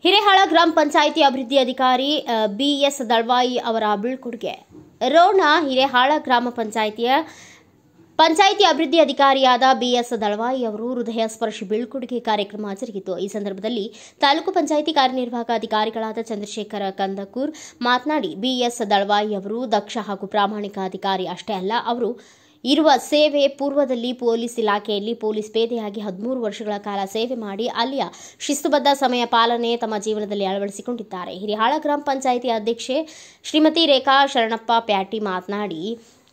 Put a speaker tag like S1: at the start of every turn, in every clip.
S1: ಹಿರೇಹಾಳ ಗ್ರಾಮ ಪಂಚಾಯಿತಿ ಅಭಿವೃದ್ಧಿ ಅಧಿಕಾರಿ ಬಿಎಸ್ ದಳ್ವಾಯಿ ಅವರ ಬೀಳ್ಕೊಡುಗೆ. ರೋಣ ಹಿರೇಹಾಳ ಗ್ರಾಮ ಪಂಚಾಯಿತಿ ಅಭಿವೃದ್ಧಿ ಅಧಿಕಾರಿಯಾದ ಬಿಎಸ್ ದಳ್ವಾಯಿ ಅವರು ಹೃದಯ ಸ್ಪರ್ಶಿ ಬೀಳ್ಕೊಡುಗೆ ಕಾರ್ಯಕ್ರಮ ಜರುಗಿತು. ಈ ಸಂದರ್ಭದಲ್ಲಿ ತಾಲೂಕು ಪಂಚಾಯಿತಿ ಕಾರ್ಯನಿರ್ವಾಹಕ ಅಧಿಕಾರಿಗಳಾದ ಚಂದ್ರಶೇಖರ ಕಂದಕೂರ್ ಮಾತನಾಡಿ, ಬಿಎಸ್ ದಳ್ವಾಯಿ ಅವರು ದಕ್ಷ ಹಾಗೂ ಪ್ರಾಮಾಣಿಕ ಅಧಿಕಾರಿ ಅಷ್ಟೇ ಅಲ್ಲ, ಅವರು ಇರುವ ಸೇವೆ ಪೂರ್ವದಲ್ಲಿ ಪೊಲೀಸ್ ಇಲಾಖೆಯಲ್ಲಿ ಪೊಲೀಸ್ ಪೇದೆಯಾಗಿ 13 ವರ್ಷಗಳ ಕಾಲ ಸೇವೆ ಮಾಡಿ ಅಲ್ಲಿಯ ಶಿಸ್ತುಬದ್ಧ ಸಮಯ ಪಾಲನೆ ತಮ್ಮ ಜೀವನದಲ್ಲಿ ಅಳವಡಿಸಿಕೊಂಡಿದ್ದಾರೆ. ಹಿರೇಹಾಳ ಗ್ರಾಮ ಪಂಚಾಯಿತಿ ಅಧ್ಯಕ್ಷೆ ಶ್ರೀಮತಿ ರೇಖಾ ಶರಣಪ್ಪ ಪ್ಯಾಟಿ ಮಾತನಾಡಿ,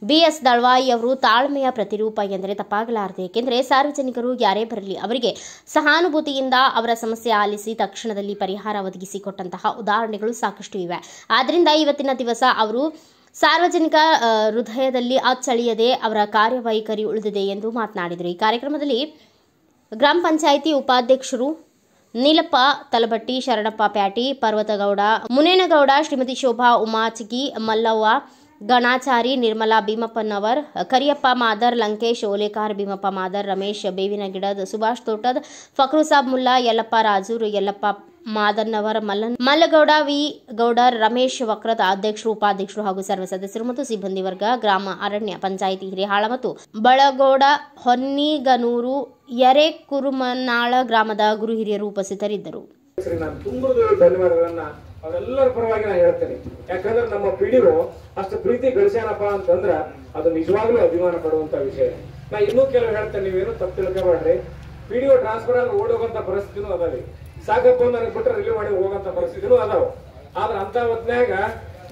S1: ಬಿಎಸ್ ದಳ್ವಾಯಿ ಅವರು ತಾಳ್ಮೆಯ ಪ್ರತಿರೂಪ ಎಂದರೆ ತಪ್ಪಾಗಲಾರದು. ಏಕೆಂದರೆ ಸಾರ್ವಜನಿಕರು ಯಾರೇ ಬರಲಿ ಅವರಿಗೆ ಸಹಾನುಭೂತಿಯಿಂದ ಅವರ ಸಮಸ್ಯೆ ಆಲಿಸಿ ತಕ್ಷಣದಲ್ಲಿ ಪರಿಹಾರ ಒದಗಿಸಿಕೊಟ್ಟಂತಹ ಉದಾಹರಣೆಗಳು ಸಾಕಷ್ಟು ಇವೆ. ಆದ್ದರಿಂದ ಇವತ್ತಿನ ದಿವಸ ಅವರು ಸಾರ್ವಜನಿಕ ಹೃದಯದಲ್ಲಿ ಅಚ್ಚಳಿಯದೆ ಅವರ ಕಾರ್ಯವೈಖರಿ ಉಳಿದಿದೆ ಎಂದು ಮಾತನಾಡಿದರು. ಈ ಕಾರ್ಯಕ್ರಮದಲ್ಲಿ ಗ್ರಾಮ ಪಂಚಾಯಿತಿ ಉಪಾಧ್ಯಕ್ಷರು ನೀಲಪ್ಪ ತಲಬಟ್ಟಿ, ಶರಣಪ್ಪ ಪ್ಯಾಟಿ, ಪರ್ವತಗೌಡ, ಮುನೇನಗೌಡ, ಶ್ರೀಮತಿ ಶೋಭಾ ಉಮಾಚಗಿ, ಮಲ್ಲವ್ವ ಗಣಾಚಾರಿ, ನಿರ್ಮಲಾ ಭೀಮಪ್ಪನವರ್, ಕರಿಯಪ್ಪ ಮಾದರ್, ಲಂಕೇಶ್ ಓಲೇಕಾರ್, ಭೀಮಪ್ಪ ಮಾದರ್, ರಮೇಶ್ ಬೇವಿನಗಿಡದ್, ಸುಭಾಷ್ ತೋಟದ್, ಫಕ್ರುಸಾಬ್ ಮುಲ್ಲಾ, ಯಲ್ಲಪ್ಪ ರಾಜೂರ್, ಯಲ್ಲಪ್ಪ ಮಾದನ್ನವರ್, ಮಲ್ಲಗೌಡ ವಿ ಗೌಡರ್, ರಮೇಶ್ ವಕ್ರತ್ ಅಧ್ಯಕ್ಷರು, ಉಪಾಧ್ಯಕ್ಷರು ಹಾಗೂ ಸರ್ವ ಸದಸ್ಯರು ಮತ್ತು ಸಿಬ್ಬಂದಿ ವರ್ಗ, ಗ್ರಾಮ ಅರಣ್ಯ ಪಂಚಾಯಿತಿ ಹಿರೇಹಾಳ ಮತ್ತು ಬಳಗೋಡ, ಹೊನ್ನಿಗನೂರು, ಯರೇಕುರುಮನಾಳ ಗ್ರಾಮದ ಗುರು ಹಿರಿಯರು ಉಪಸ್ಥಿತರಿದ್ದರು.
S2: ಅವರೆಲ್ಲರ ಪರವಾಗಿ ನಾನು ಹೇಳ್ತೇನೆ. ಯಾಕಂದ್ರೆ ನಮ್ಮ ಪಿಡಿಒ ಅಷ್ಟು ಪ್ರೀತಿ ಗಳಿಸ್ಯಾನಪ್ಪ ಅಂತಂದ್ರ ಅದು ನಿಜವಾಗ್ಲೂ ಅಭಿಮಾನ ಪಡುವಂತ ವಿಷಯ. ನಾ ಇನ್ನೂ ಕೆಲವು ಹೇಳ್ತೇನೆ, ನೀವೇನು ತಪ್ಪು ತಿಳ್ಕೊಬೇಡ್ರಿ. ಪಿಡಿಒ ಟ್ರಾನ್ಸ್ಫರ್ ಆಗಿ ಓಡೋಗಂತ ಪರಿಸ್ಥಿತಿನೂ ಅದಾವೆ. ಸಾಕಪ್ಪ ನನಗೆ ಬಿಟ್ಟರೆ ರಿಲೀವ್ ಮಾಡಿ ಹೋಗಂತ ಪರಿಸ್ಥಿತಿನೂ ಅದಾವ. ಆದ್ರೆ ಅಂತ ಹೊತ್ನ್ಯಾಗ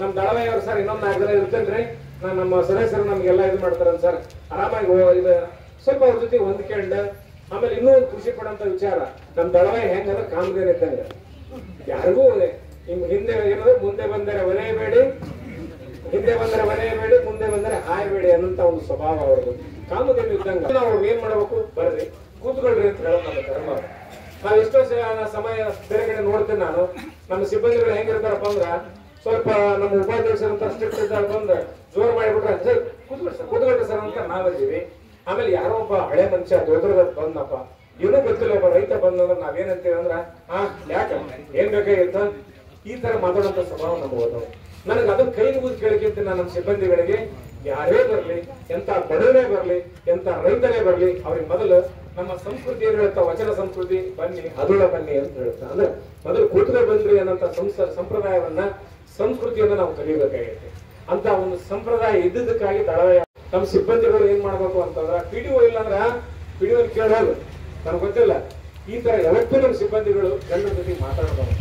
S2: ನಮ್ ದಳವಾಯಿ ಅವ್ರು ಸರ್ ಇನ್ನೊಂದು 4 ದಿನ ಇರ್ತೇನ್ರಿ, ನಮ್ಮ ಸದಸ್ಯರು ನಮ್ಗೆಲ್ಲ ಇದು ಮಾಡ್ತಾರನ್ ಸರ್, ಆರಾಮಾಗಿ ಇದು ಸ್ವಲ್ಪ ಅವ್ರ ಜೊತೆ ಹೊಂದ್ಕೊಂಡ್ ಆಮೇಲೆ ಇನ್ನೂ ಖುಷಿ ಪಡೋಂತ ವಿಚಾರ, ನಮ್ ದಳವಾಯಿ ಹೆಂಗಂದ್ರೆ ಕಾಮಗಾರಿ ಇದ್ದಂಗ ಯಾರಿಗೂ ಹಿಂದೆ ಏನಂದ್ರೆ ಮುಂದೆ ಬಂದರೆ ಒಲೆಯಬೇಡಿ, ಹಿಂದೆ ಬಂದರೆ ಒಲೆಯಬೇಡಿ, ಮುಂದೆ ಬಂದರೆ ಹಾಯಬೇಡಿ ಅನ್ನೋಂತ ಒಂದು ಸ್ವಭಾವ ಅವ್ರದ್ದು. ಕಾಮಧೇನು ಇದ್ದಂಗ ನಾವು ಏನ್ ಮಾಡ್ಬೇಕು, ಬರ್ರಿ ಕೂತ್ಕೊಳ್ರಿ ಅಂತ ಹೇಳೋದು ನಮ್ಮ ಧರ್ಮ. ನಾವ್ ಎಷ್ಟೋ ಸಮಯ ಬೇರೆ ಕಡೆ ನೋಡ್ತೇನೆ ನಾನು, ನಮ್ಮ ಸಿಬ್ಬಂದಿಗಳು ಹೆಂಗಿರ್ತಾರಪ್ಪ ಅಂದ್ರ ಸ್ವಲ್ಪ ನಮ್ಮ ಉಪಾಧ್ಯಕ್ಷರು ಅಂತ ಸ್ಟ್ರಿಕ್ಟ್ ಇದ್ದಾಗ ಬಂದ್ ಜೋರ್ ಮಾಡಿಬಿಟ್ರೆ ಸರ್ ಕೂತ್ಕೊಳ್ರಿ ಸರ್ ಅಂತ ನಾವಿದ್ದೀವಿ. ಆಮೇಲೆ ಯಾರೋ ಒಬ್ಬ ಹಳೆ ಮನುಷ್ಯ ದೊಡ್ಡ ಬಂದಪ್ಪ, ಏನೂ ಗೊತ್ತಿಲ್ಲ, ಒಬ್ಬ ರೈತ ಬಂದಂದ್ರೆ ನಾವೇನಂತೀವಿ ಅಂದ್ರ ಯಾಕ ಏನ್ ಬೇಕಾಗಿತ್ತ ಈ ತರ ಮಾತಾಡುವಂತ ಸ್ವಭಾವ ನಮ್ಗೆ. ನನಗೆ ಅದನ್ನ ಕೈ ಮುಗಿದು ಕೇಳಿಕಿಂತ ನಾನು ನಮ್ಮ ಸಿಬ್ಬಂದಿಗಳಿಗೆ ಯಾರೇ ಬರ್ಲಿ, ಎಂತ ಬಡವನೇ ಬರ್ಲಿ, ಎಂತ ರೈತನೇ ಬರ್ಲಿ, ಅವ್ರಿಗೆ ಮೊದಲು ನಮ್ಮ ಸಂಸ್ಕೃತಿ ಏನ್ ಹೇಳ್ತಾ, ವಚನ ಸಂಸ್ಕೃತಿ ಬನ್ನಿ ಅದೊಳ ಬನ್ನಿ ಅಂತ ಹೇಳ್ತಾ, ಅಂದ್ರೆ ಮೊದಲು ಕೂತ್ಕೊಂಡು ಬಂದ್ರಿ ಅನ್ನೋಂತ ಸಂಪ್ರದಾಯವನ್ನ ಸಂಸ್ಕೃತಿಯನ್ನ ನಾವು ಕಲಿಬೇಕಾಗೈತೆ. ಅಂತ ಒಂದು ಸಂಪ್ರದಾಯ ಇದ್ದದಕ್ಕಾಗಿ ದಳವಾಯಿ ನಮ್ಮ ಸಿಬ್ಬಂದಿಗಳು ಏನ್ ಮಾಡ್ಬೇಕು ಅಂತಂದ್ರ, ಪಿಡಿಒ ಇಲ್ಲಂದ್ರ ಪಿಡಿಒ ಕೇಳೋದು ನನಗೆ ಗೊತ್ತಿಲ್ಲ. ಈ ತರ ಯಾವತ್ತೂ ನಮ್ಮ ಸಿಬ್ಬಂದಿಗಳು ಜನರ ಜೊತೆ ಮಾತಾಡಬೇಕು.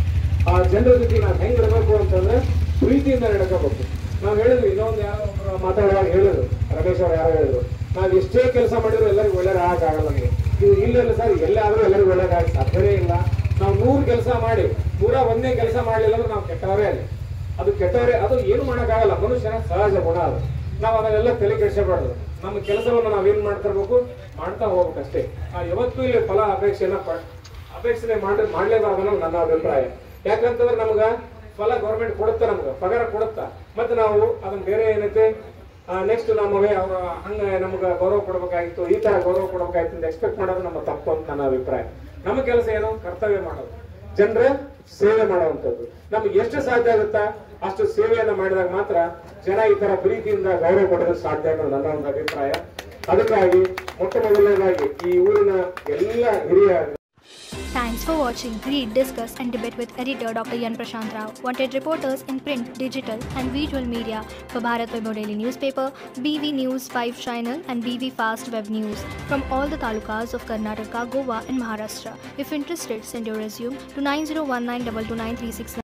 S2: ಆ ಜನರ ಜೊತೆ ನಾವು ಹೆಂಗಿರ್ಬೇಕು ಅಂತಂದ್ರೆ ಪ್ರೀತಿಯಿಂದ ನಡ್ಕೋಬೇಕು. ನಾವ್ ಹೇಳಿದ್ವಿ, ಇನ್ನೊಂದು ಯಾರೋ ಮಾತಾಡುವಾಗ ಹೇಳಿದ್ರು, ರಮೇಶ್ ಅವ್ರು ಯಾರೋ ಹೇಳಿದ್ರು, ನಾವ್ ಎಷ್ಟೇ ಕೆಲಸ ಮಾಡಿದ್ರು ಎಲ್ಲರಿಗೂ ಒಳ್ಳೇದಾಗಲ್ಲ. ನಮಗೆ ಇದು ಇಲ್ಲ ಸರ್, ಎಲ್ಲಾದ್ರೂ ಎಲ್ಲರಿಗೂ ಒಳ್ಳೇದಾಗ ಸಾಧ್ಯವೇ ಇಲ್ಲ. ನಾವು 100 ಕೆಲಸ ಮಾಡಿ 101ನೇ ಕೆಲಸ ಮಾಡ್ಲಿಲ್ಲ ಅಂದ್ರೆ ನಾವು ಕೆಟ್ಟವರೇ ಅಲ್ಲಿ. ಅದು ಕೆಟ್ಟವರೇ, ಅದು ಏನು ಮಾಡೋಕ್ಕಾಗಲ್ಲ, ಮನುಷ್ಯನ ಸಹಜ ಗುಣ ಅದು. ನಾವ್ ಅದನ್ನೆಲ್ಲ ತಲೆ ಕೆಡಿಸಬಾರ್ದು. ನಮ್ಮ ಕೆಲಸವನ್ನು ನಾವೇನ್ ಮಾಡ್ತಿರ್ಬೇಕು, ಮಾಡ್ತಾ ಹೋಗ್ಬೇಕಷ್ಟೇ. ಯಾವತ್ತೂ ಇಲ್ಲಿ ಫಲ ಅಪೇಕ್ಷಣೆ ಮಾಡ್ಲೇಬಾರ್ದು ಅನ್ನೋದು ನನ್ನ ಅಭಿಪ್ರಾಯ. ಯಾಕಂತಂದ್ರೆ ನಮ್ಗ ಫಲ ಗೌರ್ಮೆಂಟ್ ಕೊಡುತ್ತಾ, ನಮ್ಗ ಪಗಾರ ಕೊಡುತ್ತಾ, ಮತ್ತೆ ನಾವು ಅದನ್ನ ಬೇರೆ ಏನೈತೆ ನೆಕ್ಸ್ಟ್ ನಮಗೆ ಅವ್ರ ಹಂಗ ನಮ್ಗ ಗೌರವ ಕೊಡ್ಬೇಕಾಗಿತ್ತು, ಈ ತರ ಗೌರವ ಕೊಡ್ಬೇಕಾಗಿತ್ತು ಅಂತ ಎಕ್ಸ್ಪೆಕ್ಟ್ ಮಾಡೋದು ನಮ್ಮ ತಪ್ಪು ಅಂತ ನನ್ನ ಅಭಿಪ್ರಾಯ. ನಮ್ಮ ಕೆಲಸ ಏನು, ಕರ್ತವ್ಯ ಮಾಡೋದು, ಜನರ ಸೇವೆ ಮಾಡುವಂಥದ್ದು. ನಮ್ಗೆ ಎಷ್ಟು ಸಾಧ್ಯ ಆಗುತ್ತಾ ಅಷ್ಟು ಸೇವೆಯನ್ನ ಮಾಡಿದಾಗ ಮಾತ್ರ ಜನ ಈ ತರ ಪ್ರೀತಿಯಿಂದ ಗೌರವ ಕೊಡೋದಕ್ಕೆ ಸಾಧ್ಯ ಅನ್ನೋದು ನನ್ನ ಒಂದು ಅಭಿಪ್ರಾಯ. ಅದಕ್ಕಾಗಿ ಮೊಟ್ಟ ಮೊದಲನೇದಾಗಿ ಈ ಊರಿನ ಎಲ್ಲ ಹಿರಿಯ
S3: Thanks for watching Read, Discuss and Debate with editor Dr. Yan Prashant Rao. Wanted reporters in print, digital and visual media for Bharat Vaibhav Daily Newspaper, BV News 5 Channel and BV Fast Web News from all the talukas of Karnataka, Goa and Maharashtra. If interested, send your resume to 9019229369.